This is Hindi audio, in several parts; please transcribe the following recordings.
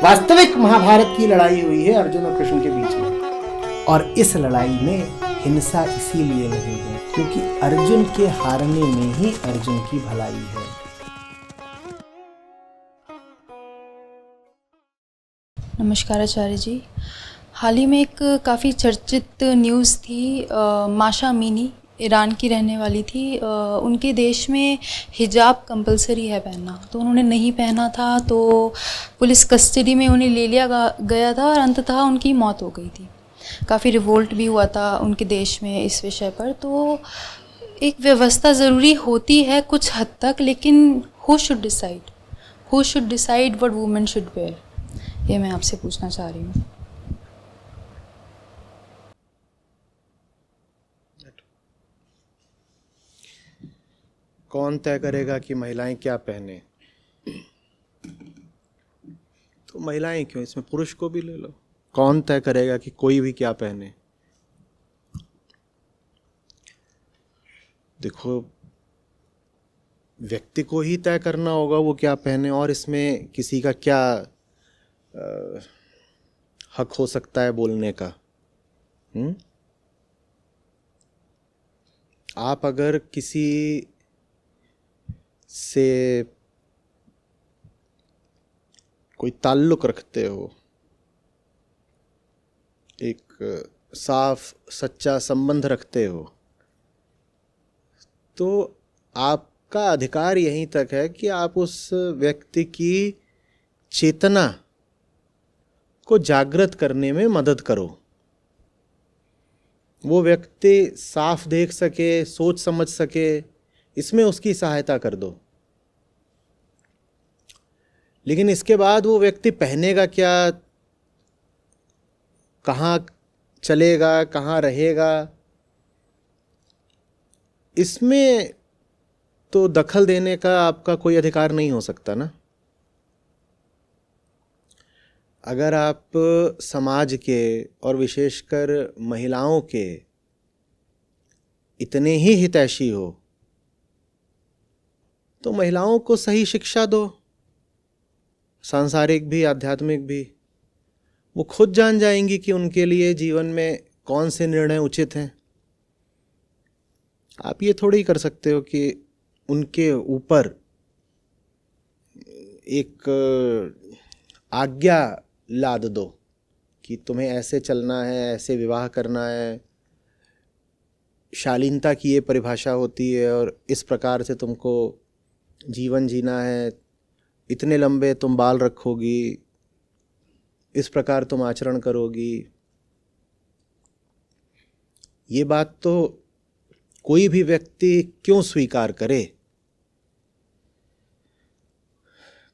वास्तविक महाभारत की लड़ाई हुई है अर्जुन और कृष्ण के बीच में, और इस लड़ाई में हिंसा इसीलिए नहीं है क्योंकि अर्जुन के हारने में ही अर्जुन की भलाई है। नमस्कार आचार्य जी। हाल ही में एक काफ़ी चर्चित न्यूज़ थी, माशा अमीनी ईरान की रहने वाली थी। उनके देश में हिजाब कंपलसरी है पहनना, तो उन्होंने नहीं पहना था, तो पुलिस कस्टडी में उन्हें ले लिया गया था और अंततः उनकी मौत हो गई थी। काफ़ी रिवोल्ट भी हुआ था उनके देश में इस विषय पर। तो एक व्यवस्था ज़रूरी होती है कुछ हद तक, लेकिन who should decide what women should wear, ये मैं आपसे पूछना चाह रही हूँ। कौन तय करेगा कि महिलाएं क्या पहने? तो महिलाएं क्यों, इसमें पुरुष को भी ले लो। कौन तय करेगा कि कोई भी क्या पहने? देखो, व्यक्ति को ही तय करना होगा वो क्या पहने, और इसमें किसी का क्या हक हो सकता है बोलने का? आप अगर किसी से कोई ताल्लुक रखते हो, एक साफ सच्चा संबंध रखते हो, तो आपका अधिकार यहीं तक है कि आप उस व्यक्ति की चेतना को जागृत करने में मदद करो। वो व्यक्ति साफ देख सके, सोच समझ सके, इसमें उसकी सहायता कर दो। लेकिन इसके बाद वो व्यक्ति पहनेगा क्या, कहाँ चलेगा, कहाँ रहेगा, इसमें तो दखल देने का आपका कोई अधिकार नहीं हो सकता ना। अगर आप समाज के और विशेषकर महिलाओं के इतने ही हितैषी हो तो महिलाओं को सही शिक्षा दो, सांसारिक भी आध्यात्मिक भी। वो खुद जान जाएंगी कि उनके लिए जीवन में कौन से निर्णय उचित हैं। आप ये थोड़ी कर सकते हो कि उनके ऊपर एक आज्ञा लाद दो कि तुम्हें ऐसे चलना है, ऐसे विवाह करना है, शालीनता की ये परिभाषा होती है और इस प्रकार से तुमको जीवन जीना है, इतने लंबे तुम बाल रखोगी, इस प्रकार तुम आचरण करोगी। ये बात तो कोई भी व्यक्ति क्यों स्वीकार करे?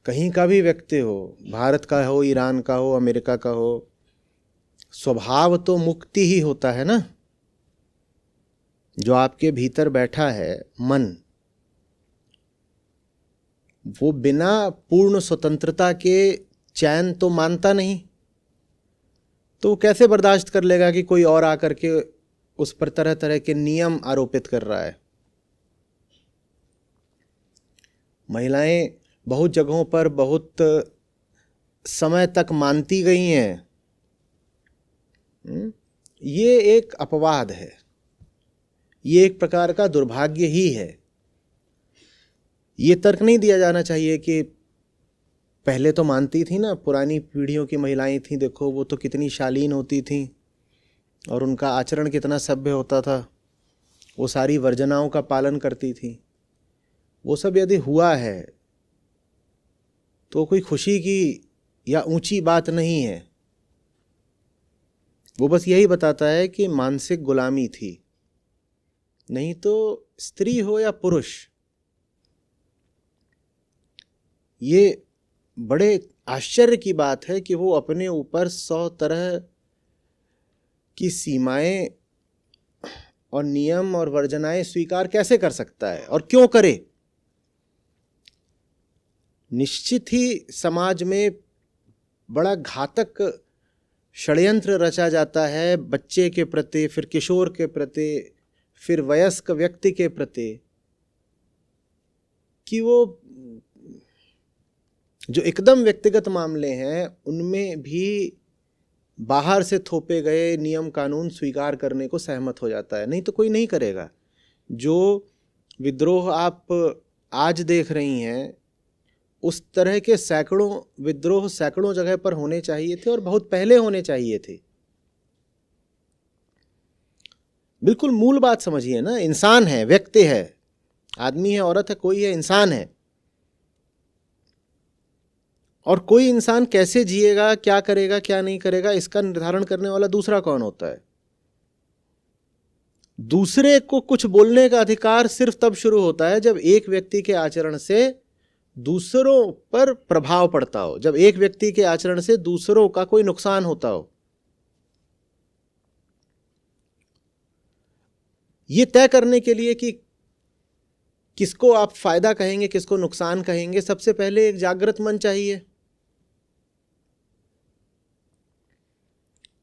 कहीं का भी व्यक्ति हो, भारत का हो, ईरान का हो, अमेरिका का हो, स्वभाव तो मुक्ति ही होता है ना। जो आपके भीतर बैठा है मन, वो बिना पूर्ण स्वतंत्रता के चैन तो मानता नहीं, तो वो कैसे बर्दाश्त कर लेगा कि कोई और आकर के उस पर तरह तरह के नियम आरोपित कर रहा है। महिलाएं बहुत जगहों पर बहुत समय तक मानती गई हैं। ये एक अपवाद है, ये एक प्रकार का दुर्भाग्य ही है। ये तर्क नहीं दिया जाना चाहिए कि पहले तो मानती थी ना, पुरानी पीढ़ियों की महिलाएं थीं, देखो वो तो कितनी शालीन होती थीं और उनका आचरण कितना सभ्य होता था, वो सारी वर्जनाओं का पालन करती थीं। वो सब यदि हुआ है तो कोई खुशी की या ऊंची बात नहीं है। वो बस यही बताता है कि मानसिक गुलामी थी। नहीं तो स्त्री हो या पुरुष, ये बड़े आश्चर्य की बात है कि वो अपने ऊपर 100 तरह की सीमाएं और नियम और वर्जनाएं स्वीकार कैसे कर सकता है और क्यों करे। निश्चित ही समाज में बड़ा घातक षड्यंत्र रचा जाता है बच्चे के प्रति, फिर किशोर के प्रति, फिर वयस्क व्यक्ति के प्रति, कि वो जो एकदम व्यक्तिगत मामले हैं उनमें भी बाहर से थोपे गए नियम कानून स्वीकार करने को सहमत हो जाता है, नहीं तो कोई नहीं करेगा। जो विद्रोह आप आज देख रही हैं उस तरह के सैकड़ों विद्रोह सैकड़ों जगह पर होने चाहिए थे और बहुत पहले होने चाहिए थे। बिल्कुल मूल बात समझिए ना, इंसान है, व्यक्ति है, आदमी है, औरत है, कोई है, इंसान है। और कोई इंसान कैसे जिएगा, क्या करेगा, क्या नहीं करेगा, इसका निर्धारण करने वाला दूसरा कौन होता है? दूसरे को कुछ बोलने का अधिकार सिर्फ तब शुरू होता है जब एक व्यक्ति के आचरण से दूसरों पर प्रभाव पड़ता हो, जब एक व्यक्ति के आचरण से दूसरों का कोई नुकसान होता हो। ये तय करने के लिए कि किसको आप फायदा कहेंगे, किसको नुकसान कहेंगे, सबसे पहले एक जागृत मन चाहिए।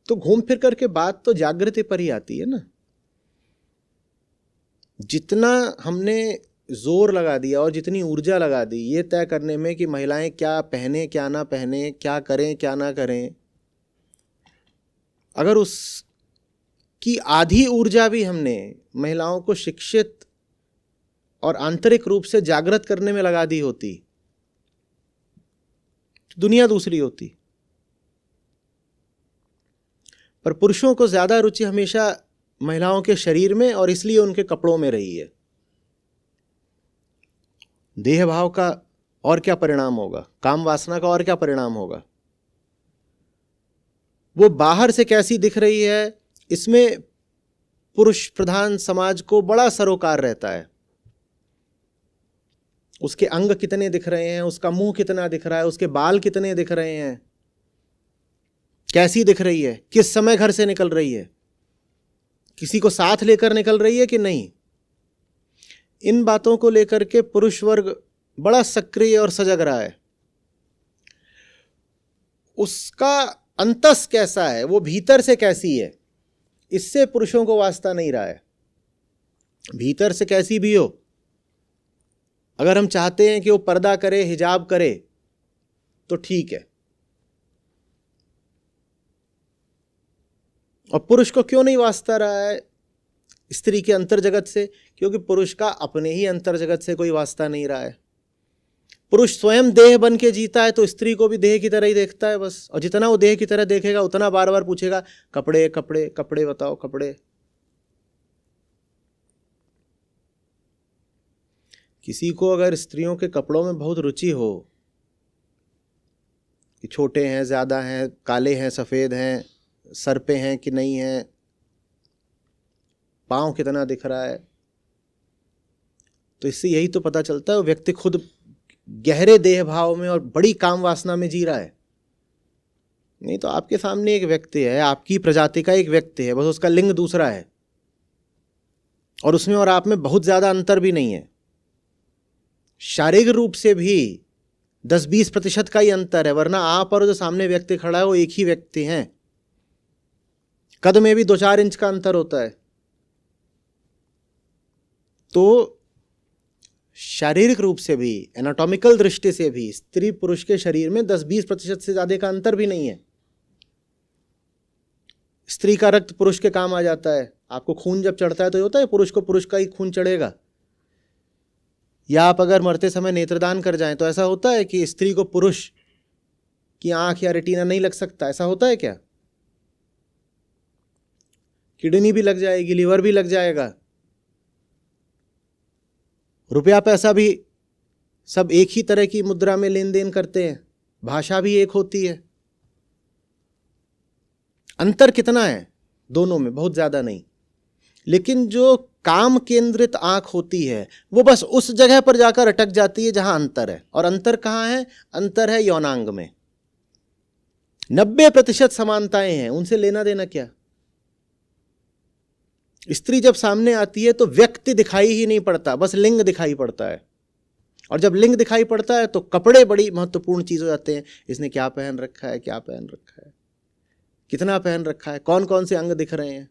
तो घूम फिर करके बात तो जागृति पर ही आती है ना। जितना हमने जोर लगा दिया और जितनी ऊर्जा लगा दी ये तय करने में कि महिलाएं क्या पहने, क्या ना पहने, क्या करें, क्या ना करें, अगर उसकी आधी ऊर्जा भी हमने महिलाओं को शिक्षित और आंतरिक रूप से जागृत करने में लगा दी होती तो दुनिया दूसरी होती। पर पुरुषों को ज्यादा रुचि हमेशा महिलाओं के शरीर में और इसलिए उनके कपड़ों में रही है। देह भाव का और क्या परिणाम होगा, काम वासना का और क्या परिणाम होगा, वो बाहर से कैसी दिख रही है इसमें पुरुष प्रधान समाज को बड़ा सरोकार रहता है। उसके अंग कितने दिख रहे हैं, उसका मुंह कितना दिख रहा है, उसके बाल कितने दिख रहे हैं, कैसी दिख रही है, किस समय घर से निकल रही है, किसी को साथ लेकर निकल रही है कि नहीं। इन बातों को लेकर के पुरुष वर्ग बड़ा सक्रिय और सजग रहा है। उसका अंतस कैसा है, वो भीतर से कैसी है, इससे पुरुषों को वास्ता नहीं रहा है। भीतर से कैसी भी हो, अगर हम चाहते हैं कि वो पर्दा करे, हिजाब करे तो ठीक है। और पुरुष को क्यों नहीं वास्ता रहा है स्त्री के अंतर जगत से? क्योंकि पुरुष का अपने ही अंतर जगत से कोई वास्ता नहीं रहा है। पुरुष स्वयं देह बन के जीता है तो स्त्री को भी देह की तरह ही देखता है बस। और जितना वो देह की तरह देखेगा उतना बार बार पूछेगा कपड़े कपड़े कपड़े बताओ कपड़े। किसी को अगर स्त्रियों के कपड़ों में बहुत रुचि हो कि छोटे हैं, ज्यादा हैं, काले हैं, सफेद हैं, सर पे हैं कि नहीं हैं, पाँव कितना दिख रहा है, तो इससे यही तो पता चलता है वो व्यक्ति खुद गहरे देह भाव में और बड़ी काम वासना में जी रहा है। नहीं तो आपके सामने एक व्यक्ति है, आपकी प्रजाति का एक व्यक्ति है, बस उसका लिंग दूसरा है और उसमें और आप में बहुत ज्यादा अंतर भी नहीं है। शारीरिक रूप से भी 10-20% का ही अंतर है, वरना आप और जो सामने व्यक्ति खड़ा है वो एक ही व्यक्ति हैं। कद में भी 2-4 इंच का अंतर होता है। तो शारीरिक रूप से भी, एनाटॉमिकल दृष्टि से भी स्त्री पुरुष के शरीर में 10-20% से ज्यादा का अंतर भी नहीं है। स्त्री का रक्त पुरुष के काम आ जाता है। आपको खून जब चढ़ता है तो ये होता है पुरुष को पुरुष का ही खून चढ़ेगा। या आप अगर मरते समय नेत्रदान कर जाएं तो ऐसा होता है कि स्त्री को पुरुष की आंख या रेटिना नहीं लग सकता, ऐसा होता है क्या? किडनी भी लग जाएगी, लीवर भी लग जाएगा, रुपया पैसा भी सब एक ही तरह की मुद्रा में लेन देन करते हैं, भाषा भी एक होती है। अंतर कितना है दोनों में? बहुत ज्यादा नहीं। लेकिन जो काम केंद्रित आंख होती है वो बस उस जगह पर जाकर अटक जाती है जहां अंतर है। और अंतर कहां है? अंतर है यौनांग में। 90% समानताएं हैं, उनसे लेना देना क्या। स्त्री जब सामने आती है तो व्यक्ति दिखाई ही नहीं पड़ता, बस लिंग दिखाई पड़ता है। और जब लिंग दिखाई पड़ता है तो कपड़े बड़ी महत्वपूर्ण चीज हो जाते हैं। इसने क्या पहन रखा है, क्या पहन रखा है, कितना पहन रखा है, कौन कौन से अंग दिख रहे हैं।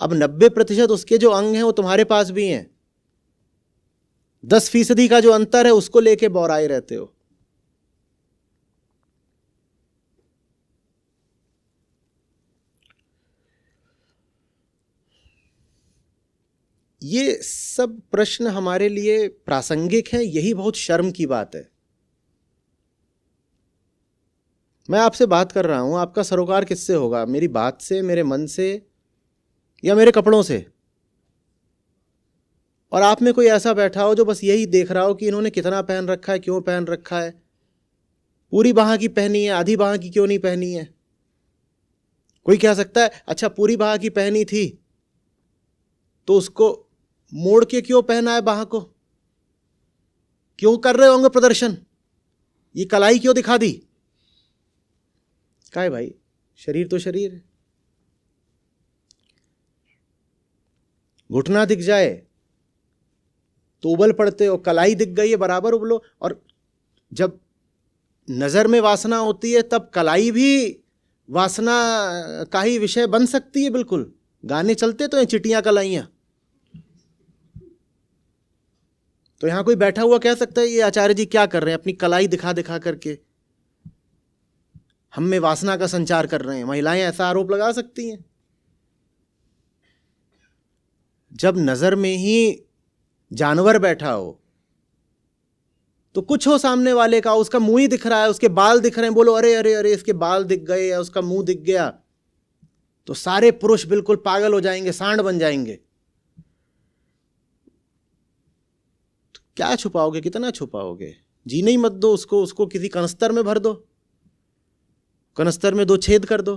अब 90% उसके जो अंग हैं वो तुम्हारे पास भी हैं। 10% का जो अंतर है उसको लेके बौराए रहते हो। ये सब प्रश्न हमारे लिए प्रासंगिक हैं, यही बहुत शर्म की बात है। मैं आपसे बात कर रहा हूं, आपका सरोकार किससे होगा? मेरी बात से, मेरे मन से, या मेरे कपड़ों से? और आप में कोई ऐसा बैठा हो जो बस यही देख रहा हो कि इन्होंने कितना पहन रखा है, क्यों पहन रखा है, पूरी बाह की पहनी है, आधी बाह की क्यों नहीं पहनी है। कोई कह सकता है अच्छा पूरी बाह की पहनी थी तो उसको मोड़ के क्यों पहना है बाह को? क्यों कर रहे होंगे प्रदर्शन? ये कलाई क्यों दिखा दी? क्या है भाई, शरीर तो शरीर है। घुटना दिख जाए तो उबल पड़ते हो, कलाई दिख गई है बराबर उबलो। और जब नजर में वासना होती है तब कलाई भी वासना का ही विषय बन सकती है। बिल्कुल, गाने चलते तो हैं चिटियां कलाइयां। तो यहां कोई बैठा हुआ कह सकता है ये आचार्य जी क्या कर रहे हैं, अपनी कलाई दिखा दिखा करके हम में वासना का संचार कर रहे हैं। महिलाएं ऐसा आरोप लगा सकती हैं। जब नजर में ही जानवर बैठा हो तो कुछ हो सामने वाले का, उसका मुंह ही दिख रहा है, उसके बाल दिख रहे हैं, बोलो अरे अरे अरे इसके बाल दिख गए या उसका मुंह दिख गया तो सारे पुरुष बिल्कुल पागल हो जाएंगे, सांड बन जाएंगे। तो क्या छुपाओगे, कितना छुपाओगे? जीने ही मत दो उसको, उसको किसी कनस्तर में भर दो, कनस्तर में 2 छेद कर दो,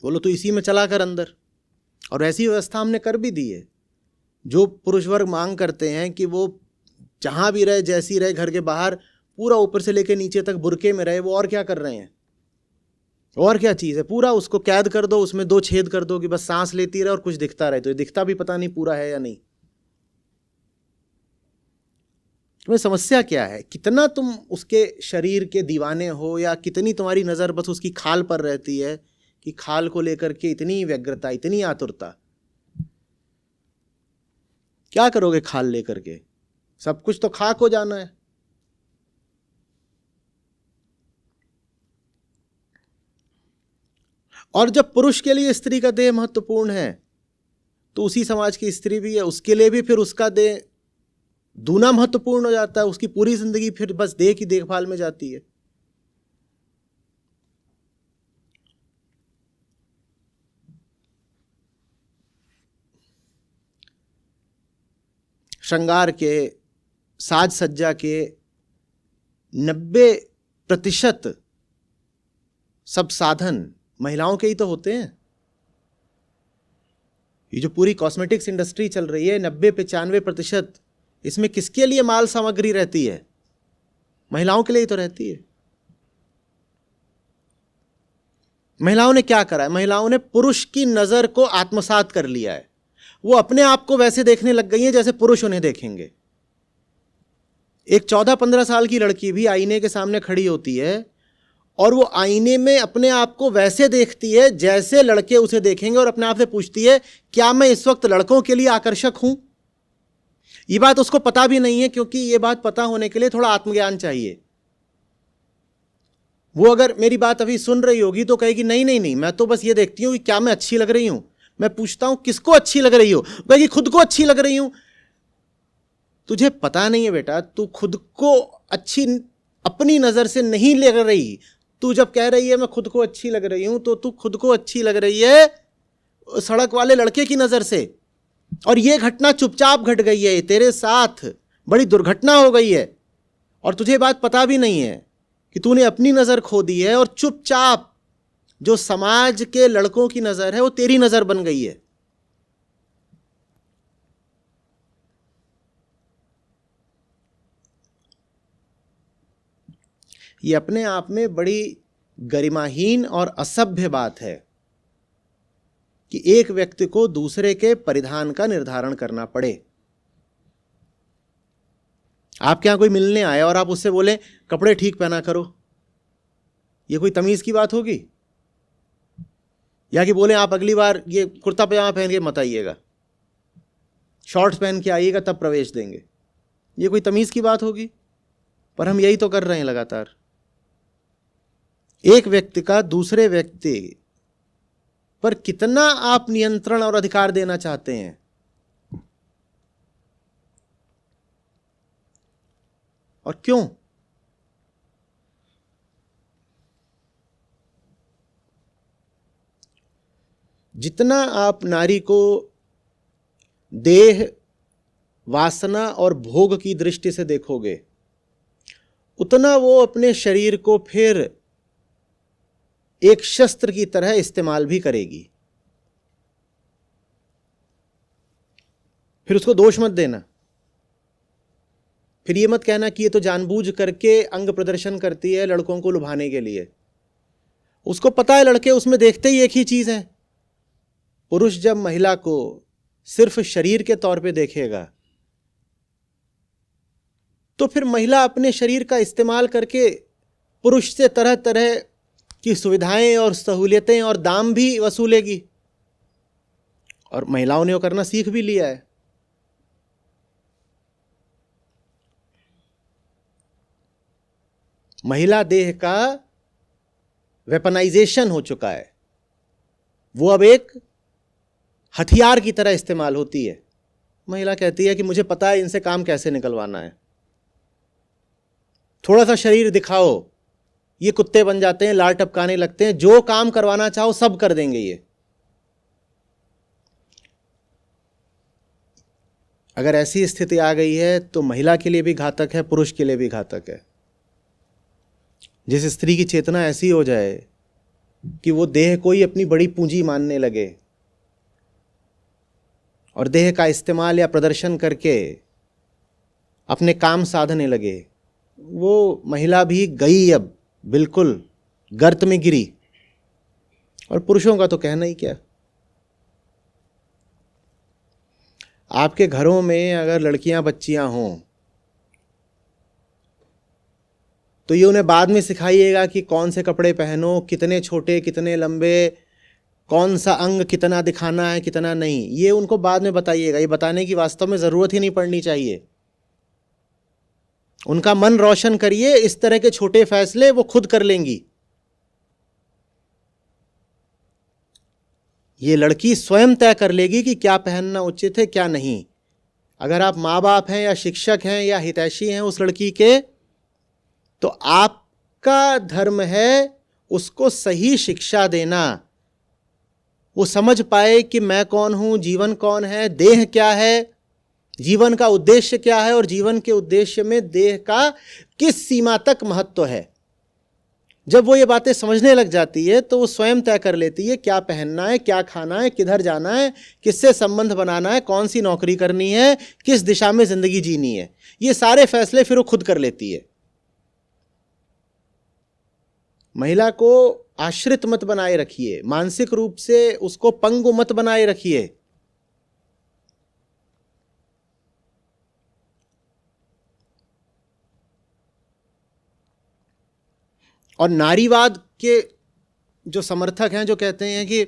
बोलो तो इसी में चला कर अंदर। और ऐसी व्यवस्था हमने कर भी दी है। जो पुरुष वर्ग मांग करते हैं कि वो जहां भी रहे, जैसी रहे, घर के बाहर पूरा ऊपर से लेकर नीचे तक बुर्के में रहे, वो और क्या कर रहे हैं? और क्या चीज है? पूरा उसको कैद कर दो, उसमें 2 छेद कर दो कि बस सांस लेती रहे और कुछ दिखता रहे। तो ये दिखता भी पता नहीं पूरा है या नहीं। तुम्हें समस्या क्या है? कितना तुम उसके शरीर के दीवाने हो, या कितनी तुम्हारी नजर बस उसकी खाल पर रहती है कि खाल को लेकर के इतनी व्यग्रता, इतनी आतुरता। क्या करोगे खाल लेकर के? सब कुछ तो खाक हो जाना है। और जब पुरुष के लिए स्त्री का देह महत्वपूर्ण है तो उसी समाज की स्त्री भी है, उसके लिए भी फिर उसका देह दूना महत्वपूर्ण हो जाता है। उसकी पूरी जिंदगी फिर बस देह की देखभाल में जाती है। श्रृंगार के, साज सज्जा के 90% सब साधन महिलाओं के ही तो होते हैं। ये जो पूरी कॉस्मेटिक्स इंडस्ट्री चल रही है, 90-95% इसमें किसके लिए माल सामग्री रहती है? महिलाओं के लिए ही तो रहती है। महिलाओं ने क्या करा है? महिलाओं ने पुरुष की नजर को आत्मसात कर लिया है। वो अपने आप को वैसे देखने लग गई हैं जैसे पुरुष उन्हें देखेंगे। एक 14-15 साल की लड़की भी आईने के सामने खड़ी होती है और वो आईने में अपने आप को वैसे देखती है जैसे लड़के उसे देखेंगे, और अपने आप से पूछती है क्या मैं इस वक्त लड़कों के लिए आकर्षक हूं? ये बात उसको पता भी नहीं है, क्योंकि ये बात पता होने के लिए थोड़ा आत्मज्ञान चाहिए। वो अगर मेरी बात अभी सुन रही होगी तो कहेगी नहीं नहीं नहीं, मैं तो बस ये देखती हूं कि क्या मैं अच्छी लग रही हूं। मैं पूछता हूं किसको अच्छी लग रही हो? कहेगी खुद को अच्छी लग रही हूं। तुझे पता नहीं है बेटा, तू खुद को अच्छी अपनी नजर से नहीं लग रही। तू जब कह रही है मैं खुद को अच्छी लग रही हूं, तो तू खुद को अच्छी लग रही है सड़क वाले लड़के की नजर से। और यह घटना चुपचाप घट गई है तेरे साथ, बड़ी दुर्घटना हो गई है, और तुझे बात पता भी नहीं है कि तूने अपनी नजर खो दी है, और चुपचाप जो समाज के लड़कों की नजर है वो तेरी नजर बन गई है। ये अपने आप में बड़ी गरिमाहीन और असभ्य बात है कि एक व्यक्ति को दूसरे के परिधान का निर्धारण करना पड़े। आपके यहां कोई मिलने आए और आप उससे बोले कपड़े ठीक पहना करो, ये कोई तमीज की बात होगी? या कि बोले आप अगली बार ये कुर्ता पजामा पहन के मत आइएगा, शॉर्ट्स पहन के आइएगा तब प्रवेश देंगे, ये कोई तमीज की बात होगी? पर हम यही तो कर रहे हैं लगातार। एक व्यक्ति का दूसरे व्यक्ति पर कितना आप नियंत्रण और अधिकार देना चाहते हैं? और क्यों? जितना आप नारी को देह, वासना और भोग की दृष्टि से देखोगे, उतना वो अपने शरीर को फिर एक शस्त्र की तरह इस्तेमाल भी करेगी। फिर उसको दोष मत देना, फिर ये मत कहना कि ये तो जानबूझ करके अंग प्रदर्शन करती है लड़कों को लुभाने के लिए। उसको पता है लड़के उसमें देखते ही एक ही चीज है। पुरुष जब महिला को सिर्फ शरीर के तौर पे देखेगा तो फिर महिला अपने शरीर का इस्तेमाल करके पुरुष से तरह तरह की सुविधाएं और सहूलियतें और दाम भी वसूलेगी। और महिलाओं ने वो करना सीख भी लिया है। महिला देह का वेपनाइजेशन हो चुका है, वो अब एक हथियार की तरह इस्तेमाल होती है। महिला कहती है कि मुझे पता है इनसे काम कैसे निकलवाना है, थोड़ा सा शरीर दिखाओ, ये कुत्ते बन जाते हैं, लाल टपकाने लगते हैं, जो काम करवाना चाहो सब कर देंगे ये। अगर ऐसी स्थिति आ गई है तो महिला के लिए भी घातक है, पुरुष के लिए भी घातक है। जिस स्त्री की चेतना ऐसी हो जाए कि वो देह को ही अपनी बड़ी पूंजी मानने लगे और देह का इस्तेमाल या प्रदर्शन करके अपने काम साधने लगे, वो महिला भी गई, अब बिल्कुल गर्त में गिरी। और पुरुषों का तो कहना ही क्या। आपके घरों में अगर लड़कियां बच्चियां हों तो ये उन्हें बाद में सिखाइएगा कि कौन से कपड़े पहनो, कितने छोटे कितने लंबे, कौन सा अंग कितना दिखाना है कितना नहीं, ये उनको बाद में बताइएगा। ये बताने की वास्तव में ज़रूरत ही नहीं पड़नी चाहिए। उनका मन रोशन करिए, इस तरह के छोटे फैसले वो खुद कर लेंगी। ये लड़की स्वयं तय कर लेगी कि क्या पहनना उचित है क्या नहीं। अगर आप माँ बाप हैं या शिक्षक हैं या हितैषी हैं उस लड़की के, तो आपका धर्म है उसको सही शिक्षा देना, वो समझ पाए कि मैं कौन हूं, जीवन कौन है, देह क्या है, जीवन का उद्देश्य क्या है और जीवन के उद्देश्य में देह का किस सीमा तक महत्व है। जब वो ये बातें समझने लग जाती है तो वो स्वयं तय कर लेती है क्या पहनना है, क्या खाना है, किधर जाना है, किससे संबंध बनाना है, कौन सी नौकरी करनी है, किस दिशा में जिंदगी जीनी है। ये सारे फैसले फिर वो खुद कर लेती है। महिला को आश्रित मत बनाए रखिए, मानसिक रूप से उसको पंगु मत बनाए रखिए। और नारीवाद के जो समर्थक हैं, जो कहते हैं कि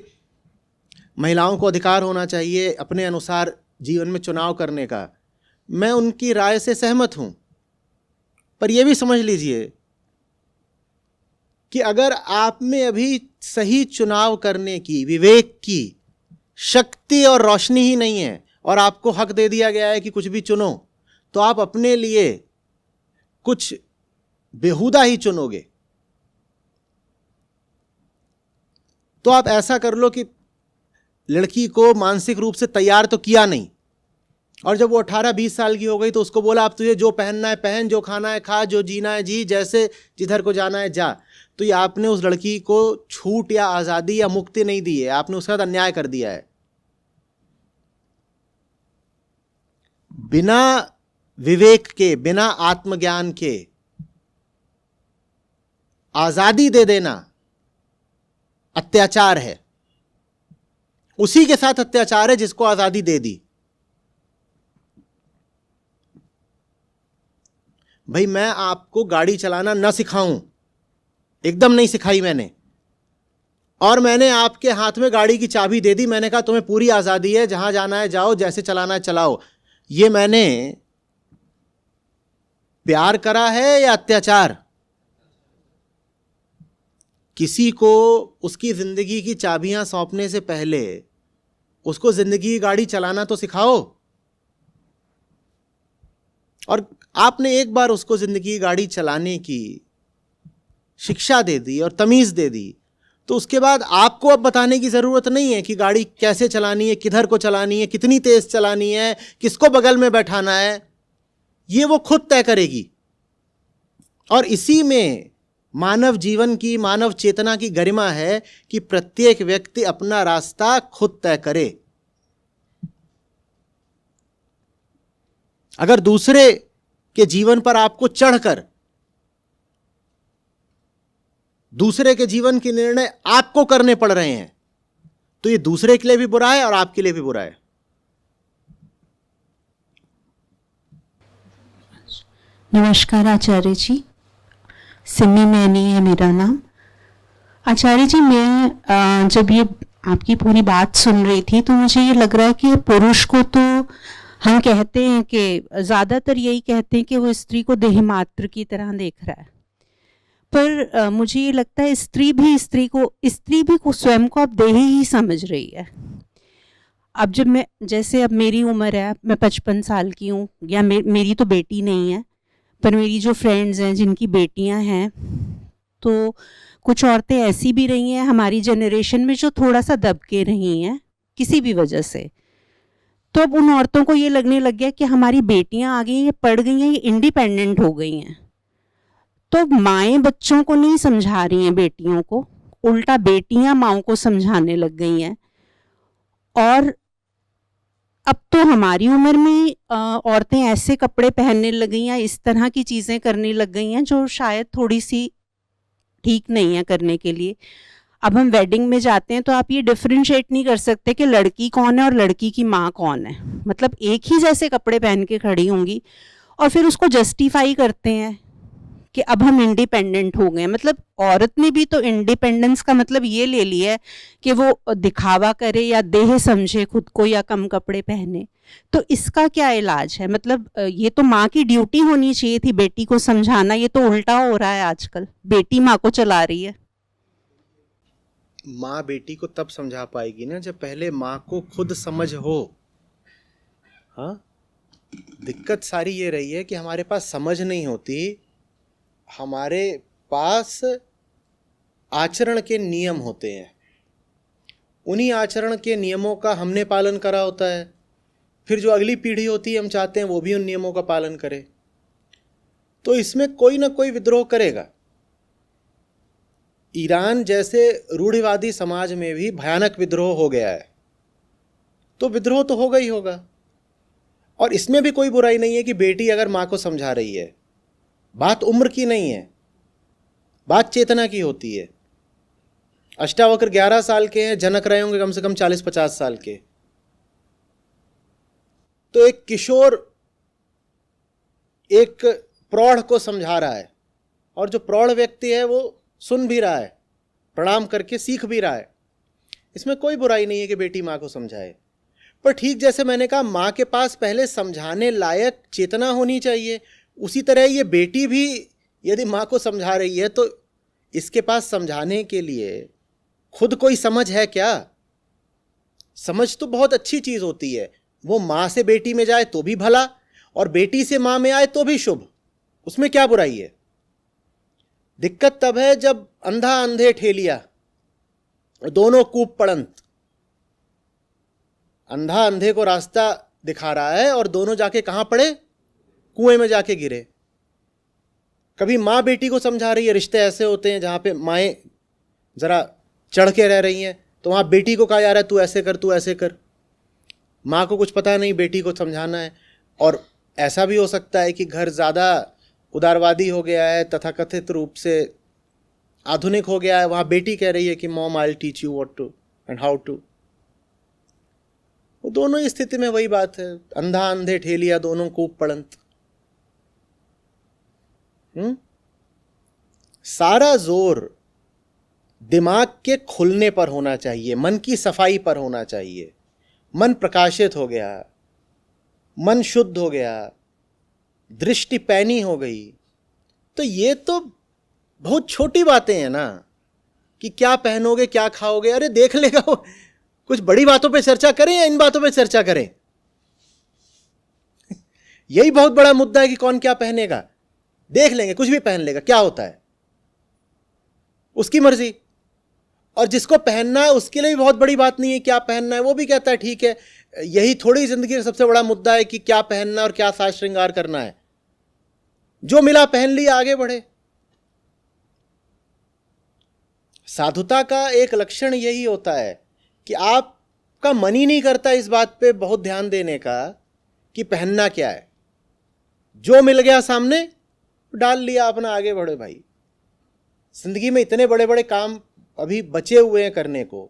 महिलाओं को अधिकार होना चाहिए अपने अनुसार जीवन में चुनाव करने का, मैं उनकी राय से सहमत हूं। पर यह भी समझ लीजिए कि अगर आप में अभी सही चुनाव करने की, विवेक की शक्ति और रोशनी ही नहीं है और आपको हक दे दिया गया है कि कुछ भी चुनो, तो आप अपने लिए कुछ बेहुदा ही चुनोगे। तो आप ऐसा कर लो कि लड़की को मानसिक रूप से तैयार तो किया नहीं, और जब वो 18-20 साल की हो गई तो उसको बोला अब तुझे जो पहनना है पहन, जो खाना है खा, जो जीना है जी, जैसे जिधर को जाना है जा। तो ये आपने उस लड़की को छूट या आज़ादी या मुक्ति नहीं दी है, आपने उसके साथ अन्याय कर दिया है। बिना विवेक के, बिना आत्मज्ञान के आज़ादी दे देना अत्याचार है। उसी के साथ अत्याचार है जिसको आज़ादी दे दी। भाई मैं आपको गाड़ी चलाना न सिखाऊं, एकदम नहीं सिखाई मैंने, और मैंने आपके हाथ में गाड़ी की चाबी दे दी, मैंने कहा तुम्हें पूरी आज़ादी है, जहां जाना है जाओ, जैसे चलाना है चलाओ। ये मैंने प्यार करा है या अत्याचार? किसी को उसकी ज़िंदगी की चाबियां सौंपने से पहले उसको ज़िंदगी की गाड़ी चलाना तो सिखाओ। और आपने एक बार उसको ज़िंदगी की गाड़ी चलाने की शिक्षा दे दी और तमीज़ दे दी, तो उसके बाद आपको अब बताने की ज़रूरत नहीं है कि गाड़ी कैसे चलानी है, किधर को चलानी है, कितनी तेज़ चलानी है, किसको बगल में बैठाना है। ये वो खुद तय करेगी। और इसी में मानव जीवन की, मानव चेतना की गरिमा है कि प्रत्येक व्यक्ति अपना रास्ता खुद तय करे। अगर दूसरे के जीवन पर आपको चढ़कर दूसरे के जीवन के निर्णय आपको करने पड़ रहे हैं, तो ये दूसरे के लिए भी बुरा है और आपके लिए भी बुरा है। नमस्कार आचार्य जी, सिमी मैनी है मेरा नाम। आचार्य जी, मैं जब ये आपकी पूरी बात सुन रही थी तो मुझे ये लग रहा है कि पुरुष को तो हम कहते हैं कि ज़्यादातर यही कहते हैं कि वो स्त्री को देहमात्र की तरह देख रहा है, पर मुझे ये लगता है स्त्री भी स्वयं को अब देह ही समझ रही है। अब जब मैं, जैसे अब मेरी उम्र है, मैं 55 साल की हूँ, या मेरी तो बेटी नहीं है, पर मेरी जो फ्रेंड्स हैं जिनकी बेटियां हैं, तो कुछ औरतें ऐसी भी रही हैं हमारी जनरेशन में जो थोड़ा सा दब के रही हैं किसी भी वजह से। तो अब उन औरतों को ये लगने लग गया कि हमारी बेटियां आ गई हैं, ये पढ़ गई हैं, ये इंडिपेंडेंट हो गई हैं, तो माएँ बच्चों को नहीं समझा रही हैं बेटियों को, उल्टा बेटियां माओं को समझाने लग गई हैं। और अब तो हमारी उम्र में औरतें ऐसे कपड़े पहनने लग गई हैं, इस तरह की चीज़ें करने लग गई हैं जो शायद थोड़ी सी ठीक नहीं है करने के लिए। अब हम वेडिंग में जाते हैं तो आप ये डिफरेंशिएट नहीं कर सकते कि लड़की कौन है और लड़की की माँ कौन है, मतलब एक ही जैसे कपड़े पहन के खड़ी होंगी, और फिर उसको जस्टिफाई करते हैं कि अब हम इंडिपेंडेंट हो गए। मतलब औरत ने भी तो इंडिपेंडेंस का मतलब ये ले लिया है कि वो दिखावा करे या देह समझे खुद को या कम कपड़े पहने। तो इसका क्या इलाज है? मतलब ये तो माँ की ड्यूटी होनी चाहिए थी बेटी को समझाना, ये तो उल्टा हो रहा है आजकल, बेटी माँ को चला रही है। माँ बेटी को तब समझा पाएगी ना जब पहले माँ को खुद समझ हो। हाँ, दिक्कत सारी ये रही है कि हमारे पास समझ नहीं होती, हमारे पास आचरण के नियम होते हैं, उन्हीं आचरण के नियमों का हमने पालन करा होता है, फिर जो अगली पीढ़ी होती है हम चाहते हैं वो भी उन नियमों का पालन करे, तो इसमें कोई ना कोई विद्रोह करेगा। ईरान जैसे रूढ़िवादी समाज में भी भयानक विद्रोह हो गया है, तो विद्रोह तो होगा ही होगा। और इसमें भी कोई बुराई नहीं है कि बेटी अगर माँ को समझा रही है, बात उम्र की नहीं है, बात चेतना की होती है। अष्टावक्र 11 साल के हैं, जनक रहे होंगे कम से कम 40-50 साल के। तो एक किशोर एक प्रौढ़ को समझा रहा है, और जो प्रौढ़ व्यक्ति है वो सुन भी रहा है, प्रणाम करके सीख भी रहा है। इसमें कोई बुराई नहीं है कि बेटी माँ को समझाए, पर ठीक जैसे मैंने कहा माँ के पास पहले समझाने लायक चेतना होनी चाहिए, उसी तरह ये बेटी भी यदि माँ को समझा रही है तो इसके पास समझाने के लिए खुद कोई समझ है क्या? समझ तो बहुत अच्छी चीज़ होती है, वो माँ से बेटी में जाए तो भी भला, और बेटी से माँ में आए तो भी शुभ, उसमें क्या बुराई है? दिक्कत तब है जब अंधा अंधे ठेलिया, दोनों कूप पड़ंत। अंधा अंधे को रास्ता दिखा रहा है और दोनों जाके कहाँ पड़े? कुएं में जाके गिरे। कभी माँ बेटी को समझा रही है, रिश्ते ऐसे होते हैं जहाँ पे माएँ ज़रा चढ़ के रह रही हैं, तो वहाँ बेटी को कहा जा रहा है तू ऐसे कर, तू ऐसे कर। माँ को कुछ पता नहीं, बेटी को समझाना है। और ऐसा भी हो सकता है कि घर ज़्यादा उदारवादी हो गया है, तथाकथित रूप से आधुनिक हो गया है, वहाँ बेटी कह रही है कि mom I will teach you what to and how to. वो दोनों ही स्थिति में वही बात है, अंधा अंधे ठेलिया, दोनों कूप पड़ंत। सारा जोर दिमाग के खुलने पर होना चाहिए, मन की सफाई पर होना चाहिए। मन प्रकाशित हो गया, मन शुद्ध हो गया, दृष्टि पैनी हो गई, तो ये तो बहुत छोटी बातें हैं ना। कि क्या पहनोगे, क्या खाओगे, अरे देख लेगा वो। कुछ बड़ी बातों पे चर्चा करें या इन बातों पे चर्चा करें? यही बहुत बड़ा मुद्दा है कि कौन क्या पहनेगा। देख लेंगे, कुछ भी पहन लेगा, क्या होता है, उसकी मर्जी। और जिसको पहनना है उसके लिए भी बहुत बड़ी बात नहीं है क्या पहनना है, वो भी कहता है ठीक है। यही थोड़ी जिंदगी का सबसे बड़ा मुद्दा है कि क्या पहनना और क्या साज श्रृंगार करना है। जो मिला पहन लिया, आगे बढ़े। साधुता का एक लक्षण यही होता है कि आपका मन ही नहीं करता इस बात पे बहुत ध्यान देने का कि पहनना क्या है। जो मिल गया सामने डाल लिया अपना, आगे बढ़े भाई। जिंदगी में इतने बड़े बड़े काम अभी बचे हुए हैं करने को।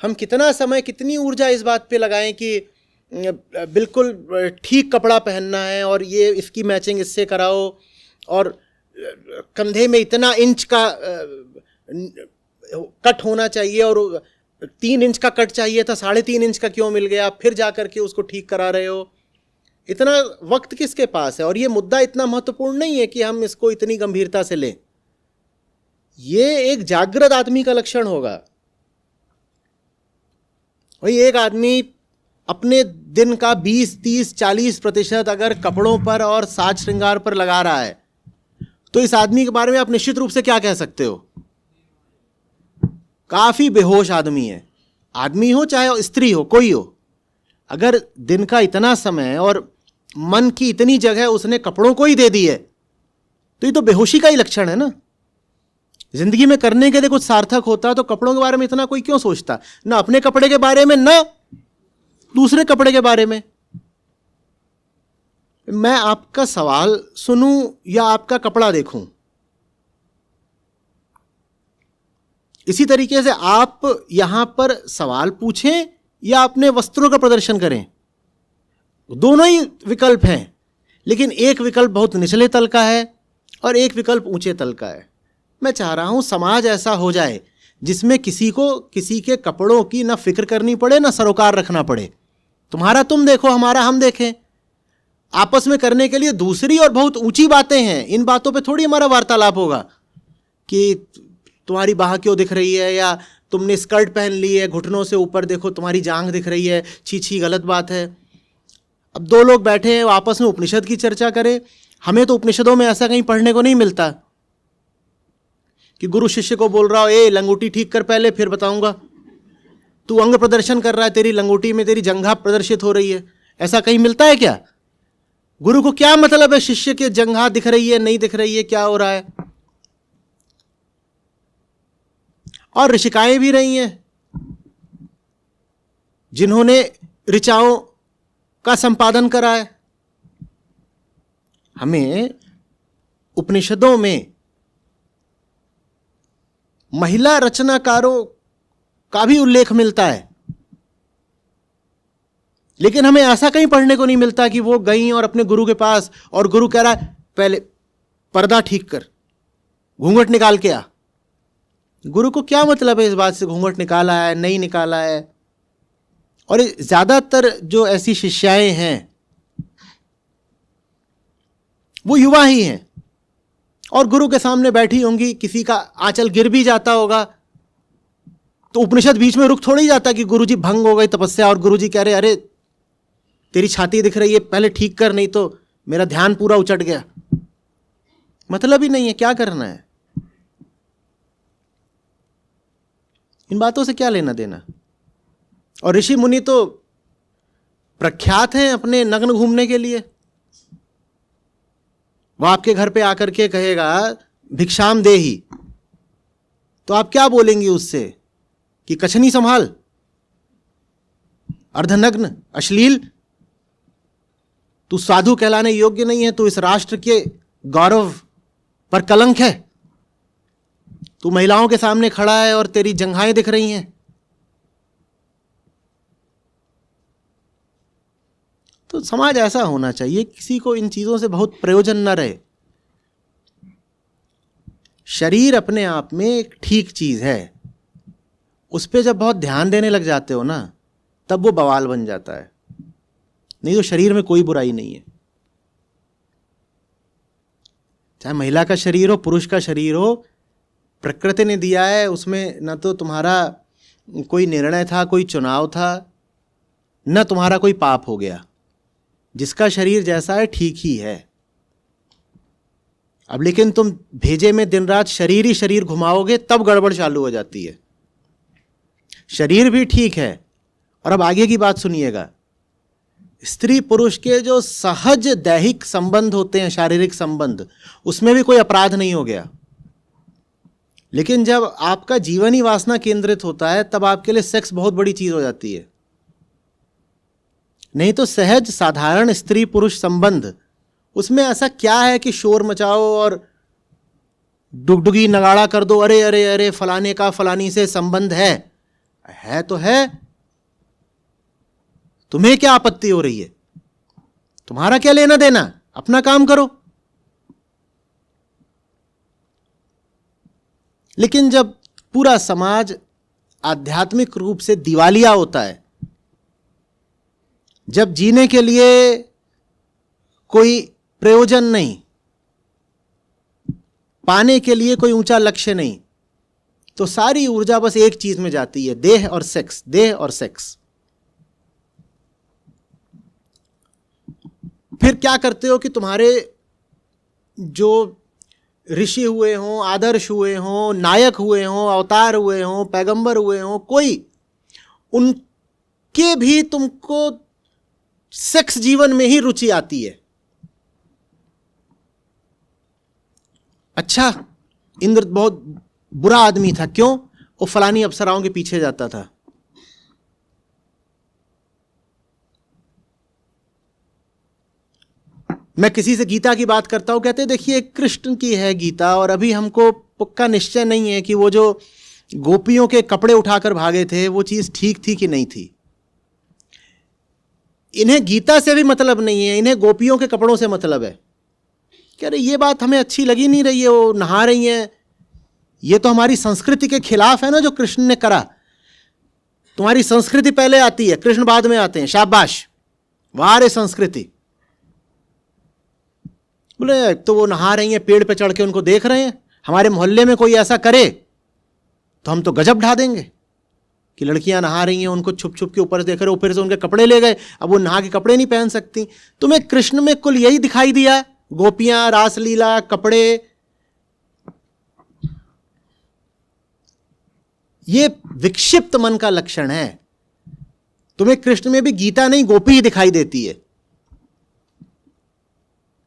हम कितना समय, कितनी ऊर्जा इस बात पे लगाएं कि बिल्कुल ठीक कपड़ा पहनना है और ये इसकी मैचिंग इससे कराओ, और कंधे में इतना इंच का कट होना चाहिए और 3 इंच का कट चाहिए था, 3.5 इंच का क्यों मिल गया, फिर जा करके उसको ठीक करा रहे हो। इतना वक्त किसके पास है? और ये मुद्दा इतना महत्वपूर्ण नहीं है कि हम इसको इतनी गंभीरता से लें। ये एक जागृत आदमी का लक्षण होगा। वही एक आदमी अपने दिन का 20, 30, 40% अगर कपड़ों पर और साज श्रृंगार पर लगा रहा है, तो इस आदमी के बारे में आप निश्चित रूप से क्या कह सकते हो? काफी बेहोश आदमी है। आदमी हो चाहे स्त्री हो, कोई हो, अगर दिन का इतना समय और मन की इतनी जगह उसने कपड़ों को ही दे दी है, तो ये तो बेहोशी का ही लक्षण है ना। जिंदगी में करने के लिए कुछ सार्थक होता तो कपड़ों के बारे में इतना कोई क्यों सोचता? ना अपने कपड़े के बारे में, ना दूसरे कपड़े के बारे में। मैं आपका सवाल सुनूं या आपका कपड़ा देखूं? इसी तरीके से आप यहां पर सवाल पूछें या अपने वस्त्रों का प्रदर्शन करें। दोनों ही विकल्प हैं, लेकिन एक विकल्प बहुत निचले तल का है और एक विकल्प ऊंचे तल का है। मैं चाह रहा हूं समाज ऐसा हो जाए जिसमें किसी को किसी के कपड़ों की ना फिक्र करनी पड़े, ना सरोकार रखना पड़े। तुम्हारा तुम देखो, हमारा हम देखें। आपस में करने के लिए दूसरी और बहुत ऊंची बातें हैं। इन बातों पे थोड़ी हमारा वार्तालाप होगा कि तुम्हारी बाह क्यों दिख रही है, या तुमने स्कर्ट पहन ली है, घुटनों से ऊपर देखो तुम्हारी जांघ दिख रही है, छी छी गलत बात है। अब 2 लोग बैठे हैं, आपस में उपनिषद की चर्चा करें। हमें तो उपनिषदों में ऐसा कहीं पढ़ने को नहीं मिलता कि गुरु शिष्य को बोल रहा हो, ए लंगोटी ठीक कर पहले फिर बताऊंगा। तू अंग प्रदर्शन कर रहा है, तेरी लंगोटी में तेरी जंघा प्रदर्शित हो रही है। ऐसा कहीं मिलता है क्या? गुरु को क्या मतलब है शिष्य के जंघा दिख रही है, नहीं दिख रही है, क्या हो रहा है? और ऋषिकाएं भी रही हैं जिन्होंने ऋचाओं का संपादन करा है। हमें उपनिषदों में महिला रचनाकारों का भी उल्लेख मिलता है, लेकिन हमें ऐसा कहीं पढ़ने को नहीं मिलता कि वो गई और अपने गुरु के पास, और गुरु कह रहा है पहले पर्दा ठीक कर, घूंघट निकाल के आ। गुरु को क्या मतलब है इस बात से घूंघट निकाला है नहीं निकाला है? और ज्यादातर जो ऐसी शिष्याएं हैं वो युवा ही हैं और गुरु के सामने बैठी होंगी, किसी का आंचल गिर भी जाता होगा तो उपनिषद बीच में रुक थोड़ी जाता कि गुरुजी भंग हो गई तपस्या, और गुरुजी कह रहे अरे तेरी छाती दिख रही है, पहले ठीक कर, नहीं तो मेरा ध्यान पूरा उचट गया। मतलब ही नहीं है, क्या करना है? इन बातों से क्या लेना देना? और ऋषि मुनि तो प्रख्यात हैं अपने नग्न घूमने के लिए। वो आपके घर पे आकर के कहेगा भिक्षाम देही, तो आप क्या बोलेंगी उससे कि कछनी संभाल, अर्धनग्न, अश्लील, तू साधु कहलाने योग्य नहीं है, तू इस राष्ट्र के गौरव पर कलंक है, तू महिलाओं के सामने खड़ा है और तेरी जंघाएं दिख रही हैं। तो समाज ऐसा होना चाहिए, किसी को इन चीजों से बहुत प्रयोजन न रहे। शरीर अपने आप में एक ठीक चीज है, उस पर जब बहुत ध्यान देने लग जाते हो ना, तब वो बवाल बन जाता है। नहीं तो शरीर में कोई बुराई नहीं है, चाहे महिला का शरीर हो, पुरुष का शरीर हो, प्रकृति ने दिया है, उसमें न तो तुम्हारा कोई निर्णय था, कोई चुनाव था, न तुम्हारा कोई पाप हो गया। जिसका शरीर जैसा है ठीक ही है। अब लेकिन तुम भेजे में दिन रात शरीर ही शरीर घुमाओगे तब गड़बड़ चालू हो जाती है। शरीर भी ठीक है। और अब आगे की बात सुनिएगा। स्त्री पुरुष के जो सहज दैहिक संबंध होते हैं, शारीरिक संबंध, उसमें भी कोई अपराध नहीं हो गया। लेकिन जब आपका जीवन ही वासना केंद्रित होता है तब आपके लिए सेक्स बहुत बड़ी चीज हो जाती है। नहीं तो सहज साधारण स्त्री पुरुष संबंध, उसमें ऐसा क्या है कि शोर मचाओ और डुगडुगी नगाड़ा कर दो, अरे अरे अरे फलाने का फलानी से संबंध है तो है। तुम्हें क्या आपत्ति हो रही है? तुम्हारा क्या लेना देना? अपना काम करो। लेकिन जब पूरा समाज आध्यात्मिक रूप से दिवालिया होता है, जब जीने के लिए कोई प्रयोजन नहीं, पाने के लिए कोई ऊंचा लक्ष्य नहीं, तो सारी ऊर्जा बस एक चीज में जाती है, देह और सेक्स, देह और सेक्स। फिर क्या करते हो कि तुम्हारे जो ऋषि हुए हों, आदर्श हुए हों, नायक हुए हों, अवतार हुए हों, पैगंबर हुए हों, कोई, उनके भी तुमको सेक्स जीवन में ही रुचि आती है। अच्छा, इंद्र बहुत बुरा आदमी था, क्यों? वो फलानी अप्सराओं के पीछे जाता था। मैं किसी से गीता की बात करता हूं, कहते देखिए कृष्ण की है गीता, और अभी हमको पक्का निश्चय नहीं है कि वो जो गोपियों के कपड़े उठाकर भागे थे वो चीज ठीक थी कि नहीं थी। इन्हें गीता से भी मतलब नहीं है, इन्हें गोपियों के कपड़ों से मतलब है। कह रहे ये बात हमें अच्छी लगी नहीं रही है, वो नहा रही हैं, ये तो हमारी संस्कृति के खिलाफ है ना जो कृष्ण ने करा। तुम्हारी संस्कृति पहले आती है, कृष्ण बाद में आते हैं। शाबाश, वाह रे संस्कृति। बोले तो वो नहा रही हैं, पेड़ पे चढ़ के उनको देख रहे हैं। हमारे मोहल्ले में कोई ऐसा करे तो हम तो गजब ढा देंगे कि लड़कियां नहा रही हैं, उनको छुप छुप के ऊपर से देख रहे, ऊपर से उनके कपड़े ले गए, अब वो नहा के कपड़े नहीं पहन सकती। तुम्हें कृष्ण में कुल यही दिखाई दिया, गोपियां, रासलीला, कपड़े। ये विक्षिप्त मन का लक्षण है। तुम्हें कृष्ण में भी गीता नहीं गोपी ही दिखाई देती है,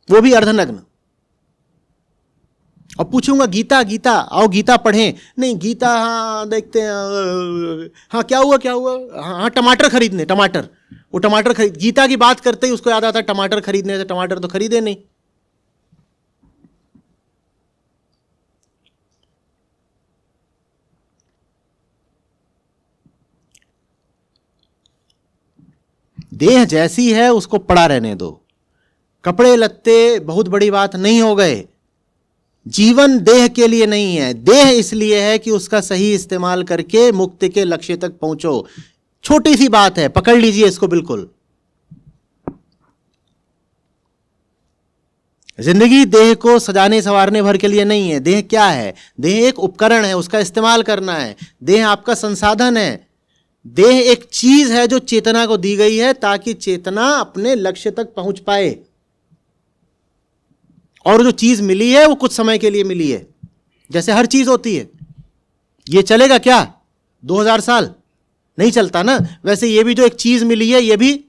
वो भी अर्धनग्न। और पूछूंगा गीता गीता, आओ गीता पढ़ें, नहीं गीता हाँ देखते हैं, हाँ क्या हुआ क्या हुआ, हाँ टमाटर खरीदने, टमाटर, वो टमाटर खरीद, गीता की बात करते ही उसको याद आता टमाटर खरीदने से, टमाटर तो खरीदे नहीं। देह जैसी है उसको पड़ा रहने दो। कपड़े लत्ते बहुत बड़ी बात नहीं हो गए। जीवन देह के लिए नहीं है, देह इसलिए है कि उसका सही इस्तेमाल करके मुक्ति के लक्ष्य तक पहुंचो। छोटी सी बात है, पकड़ लीजिए इसको बिल्कुल। जिंदगी देह को सजाने संवारने भर के लिए नहीं है। देह क्या है? देह एक उपकरण है, उसका इस्तेमाल करना है। देह आपका संसाधन है। देह एक चीज है जो चेतना को दी गई है ताकि चेतना अपने लक्ष्य तक पहुंच पाए। और जो चीज मिली है वो कुछ समय के लिए मिली है, जैसे हर चीज होती है। ये चलेगा क्या 2000 साल? नहीं चलता ना। वैसे ये भी जो एक चीज मिली है ये भी,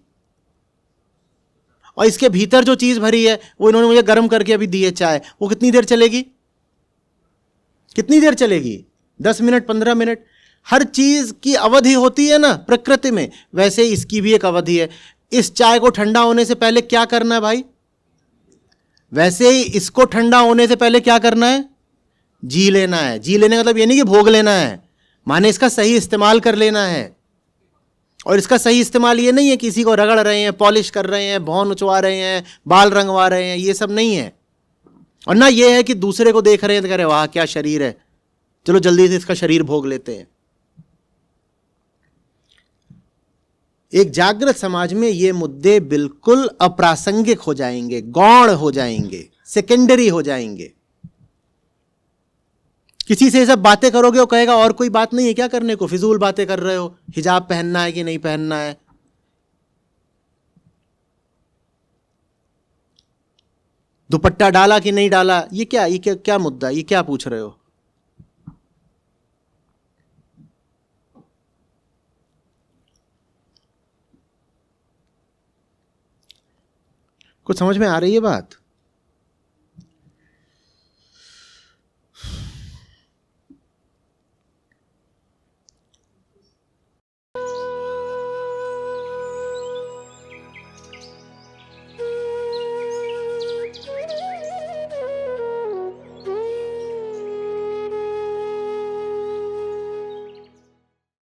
और इसके भीतर जो चीज भरी है वो इन्होंने मुझे गर्म करके अभी दी है चाय, वो कितनी देर चलेगी? कितनी देर चलेगी? 10 मिनट, 15 मिनट। हर चीज की अवधि होती है ना प्रकृति में, वैसे इसकी भी एक अवधि है। इस चाय को ठंडा होने से पहले क्या करना है भाई? वैसे ही इसको ठंडा होने से पहले क्या करना है? जी लेना है। जी लेने का मतलब ये नहीं कि भोग लेना है, माने इसका सही इस्तेमाल कर लेना है। और इसका सही इस्तेमाल ये नहीं है कि किसी को रगड़ रहे हैं, पॉलिश कर रहे हैं, भौं नचवा रहे हैं, बाल रंगवा रहे हैं, ये सब नहीं है। और ना ये है कि दूसरे को देख रहे हैं तो कह रहे वाह क्या शरीर है, चलो जल्दी से इसका शरीर भोग लेते हैं। एक जागृत समाज में ये मुद्दे बिल्कुल अप्रासंगिक हो जाएंगे, गौण हो जाएंगे, सेकेंडरी हो जाएंगे। किसी से ये सब बातें करोगे वो कहेगा और कोई बात नहीं है क्या करने को, फिजूल बातें कर रहे हो, हिजाब पहनना है कि नहीं पहनना है। दुपट्टा डाला कि नहीं डाला, ये क्या मुद्दा, ये क्या पूछ रहे हो। कुछ समझ में आ रही है बात।